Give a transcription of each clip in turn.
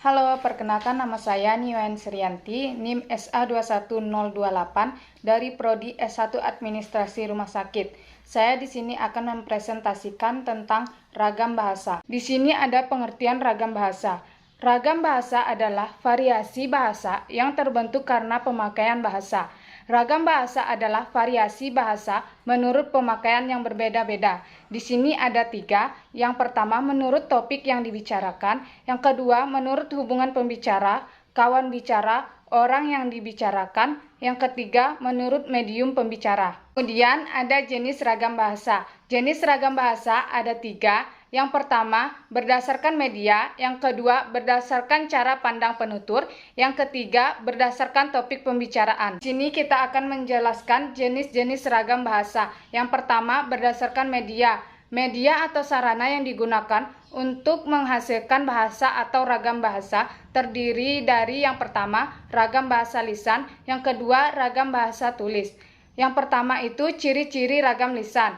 Halo, perkenalkan nama saya Niwen Srianti, NIM SA21028 dari Prodi S1 Administrasi Rumah Sakit. Saya di sini akan mempresentasikan tentang ragam bahasa. Di sini ada pengertian ragam bahasa. Ragam bahasa adalah variasi bahasa yang terbentuk karena pemakaian bahasa. Ragam bahasa adalah variasi bahasa menurut pemakaian yang berbeda-beda. Di sini ada 3. Yang pertama menurut topik yang dibicarakan. Yang kedua menurut hubungan pembicara, kawan bicara, orang yang dibicarakan. Yang ketiga menurut medium pembicara. Kemudian ada jenis ragam bahasa. Jenis ragam bahasa ada 3. Yang pertama, berdasarkan media. Yang kedua, berdasarkan cara pandang penutur. Yang ketiga, berdasarkan topik pembicaraan. Di sini kita akan menjelaskan jenis-jenis ragam bahasa. Yang pertama, berdasarkan media. Media atau sarana yang digunakan untuk menghasilkan bahasa atau ragam bahasa terdiri dari yang pertama, ragam bahasa lisan. Yang kedua, ragam bahasa tulis. Yang pertama itu ciri-ciri ragam lisan.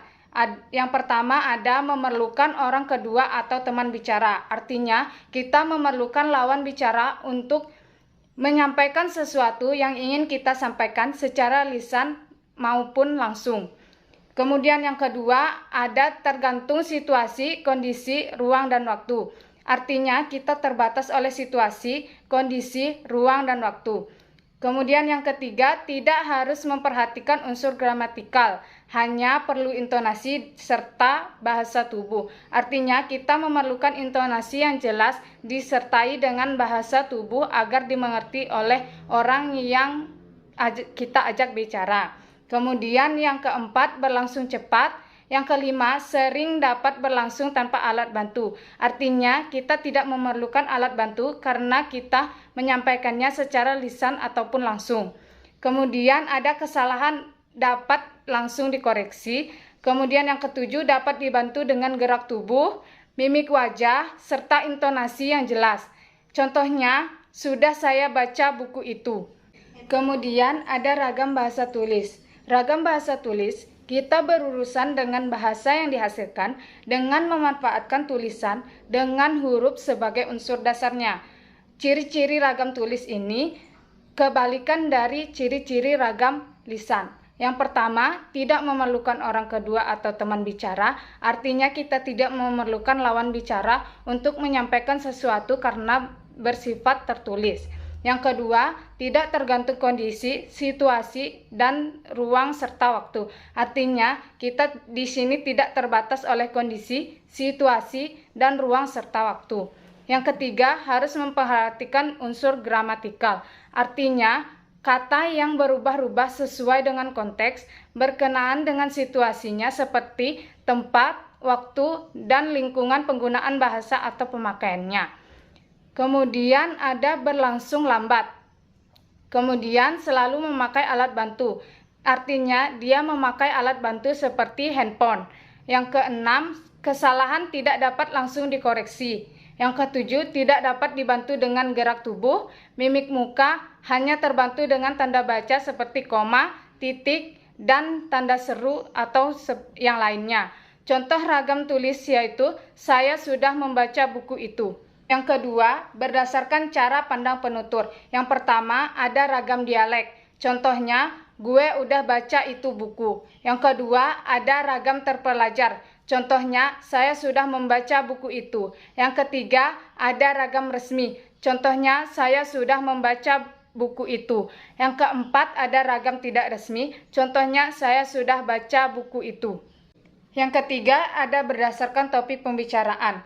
Yang pertama ada memerlukan orang kedua atau teman bicara. Artinya kita memerlukan lawan bicara untuk menyampaikan sesuatu yang ingin kita sampaikan secara lisan maupun langsung. Kemudian yang kedua ada tergantung situasi, kondisi, ruang, dan waktu. Artinya kita terbatas oleh situasi, kondisi, ruang, dan waktu. Kemudian yang ketiga, tidak harus memperhatikan unsur gramatikal, hanya perlu intonasi serta bahasa tubuh. Artinya kita memerlukan intonasi yang jelas disertai dengan bahasa tubuh agar dimengerti oleh orang yang kita ajak bicara. Kemudian yang keempat, berlangsung cepat. Yang kelima, sering dapat berlangsung tanpa alat bantu. Artinya, kita tidak memerlukan alat bantu karena kita menyampaikannya secara lisan ataupun langsung. Kemudian ada kesalahan dapat langsung dikoreksi. Kemudian yang ketujuh, dapat dibantu dengan gerak tubuh, mimik wajah, serta intonasi yang jelas. Contohnya, sudah saya baca buku itu. Kemudian ada ragam bahasa tulis. Ragam bahasa tulis, kita berurusan dengan bahasa yang dihasilkan dengan memanfaatkan tulisan dengan huruf sebagai unsur dasarnya. Ciri-ciri ragam tulis ini kebalikan dari ciri-ciri ragam lisan. Yang pertama, tidak memerlukan orang kedua atau teman bicara, artinya kita tidak memerlukan lawan bicara untuk menyampaikan sesuatu karena bersifat tertulis. Yang kedua, tidak tergantung kondisi, situasi, dan ruang serta waktu. Artinya, kita di sini tidak terbatas oleh kondisi, situasi, dan ruang serta waktu. Yang ketiga, harus memperhatikan unsur gramatikal. Artinya, kata yang berubah-ubah sesuai dengan konteks, berkenaan dengan situasinya seperti tempat, waktu, dan lingkungan penggunaan bahasa atau pemakaiannya. Kemudian ada berlangsung lambat. Kemudian selalu memakai alat bantu. Artinya dia memakai alat bantu seperti handphone. Yang keenam, kesalahan tidak dapat langsung dikoreksi. Yang ketujuh, tidak dapat dibantu dengan gerak tubuh, mimik muka, hanya terbantu dengan tanda baca seperti koma, titik, dan tanda seru atau yang lainnya. Contoh ragam tulis yaitu, saya sudah membaca buku itu. Yang kedua, berdasarkan cara pandang penutur. Yang pertama, ada ragam dialek. Contohnya, gue udah baca itu buku. Yang kedua, ada ragam terpelajar. Contohnya, saya sudah membaca buku itu. Yang ketiga, ada ragam resmi. Contohnya, saya sudah membaca buku itu. Yang keempat, ada ragam tidak resmi. Contohnya, saya sudah baca buku itu. Yang ketiga, ada berdasarkan topik pembicaraan.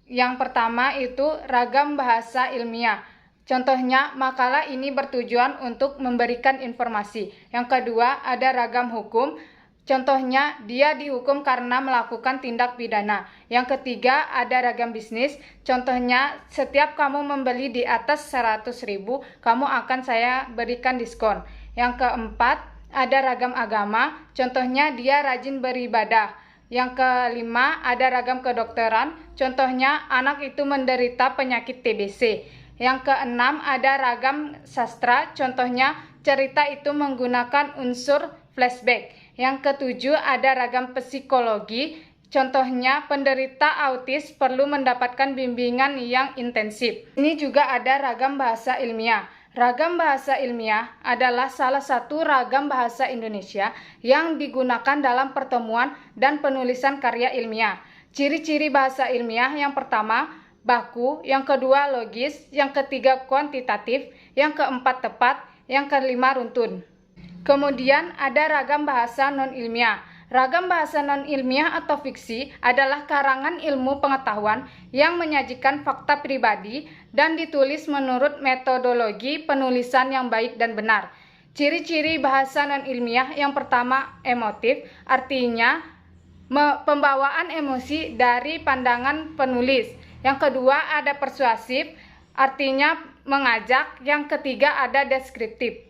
Yang pertama itu ragam bahasa ilmiah. Contohnya, makalah ini bertujuan untuk memberikan informasi. Yang kedua, ada ragam hukum. Contohnya, dia dihukum karena melakukan tindak pidana. Yang ketiga, ada ragam bisnis. Contohnya, setiap kamu membeli di atas 100.000, kamu akan saya berikan diskon. Yang keempat, ada ragam agama. Contohnya, dia rajin beribadah. Yang kelima, ada ragam kedokteran. Contohnya, anak itu menderita penyakit TBC. Yang keenam, ada ragam sastra. Contohnya, cerita itu menggunakan unsur flashback. Yang ketujuh, ada ragam psikologi. Contohnya, penderita autis perlu mendapatkan bimbingan yang intensif. Ini juga ada ragam bahasa ilmiah. Ragam bahasa ilmiah adalah salah satu ragam bahasa Indonesia yang digunakan dalam pertemuan dan penulisan karya ilmiah. Ciri-ciri bahasa ilmiah yang pertama, baku, yang kedua logis, yang ketiga kuantitatif, yang keempat tepat, yang kelima runtun. Kemudian ada ragam bahasa non-ilmiah. Ragam bahasa non-ilmiah atau fiksi adalah karangan ilmu pengetahuan yang menyajikan fakta pribadi dan ditulis menurut metodologi penulisan yang baik dan benar. Ciri-ciri bahasa non-ilmiah yang pertama emotif, artinya pembawaan emosi dari pandangan penulis. Yang kedua ada persuasif, artinya mengajak. Yang ketiga ada deskriptif.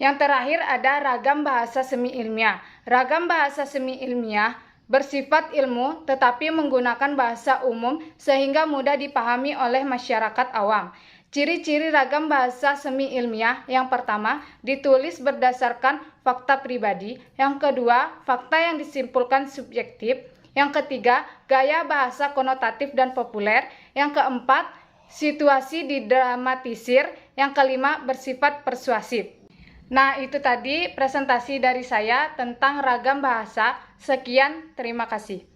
Yang terakhir ada ragam bahasa semi-ilmiah. Ragam bahasa semi-ilmiah bersifat ilmu tetapi menggunakan bahasa umum sehingga mudah dipahami oleh masyarakat awam. Ciri-ciri ragam bahasa semi-ilmiah yang pertama, ditulis berdasarkan fakta pribadi. Yang kedua, fakta yang disimpulkan subjektif. Yang ketiga, gaya bahasa konotatif dan populer. Yang keempat, situasi didramatisir. Yang kelima, bersifat persuasif. Nah, itu tadi presentasi dari saya tentang ragam bahasa. Sekian, terima kasih.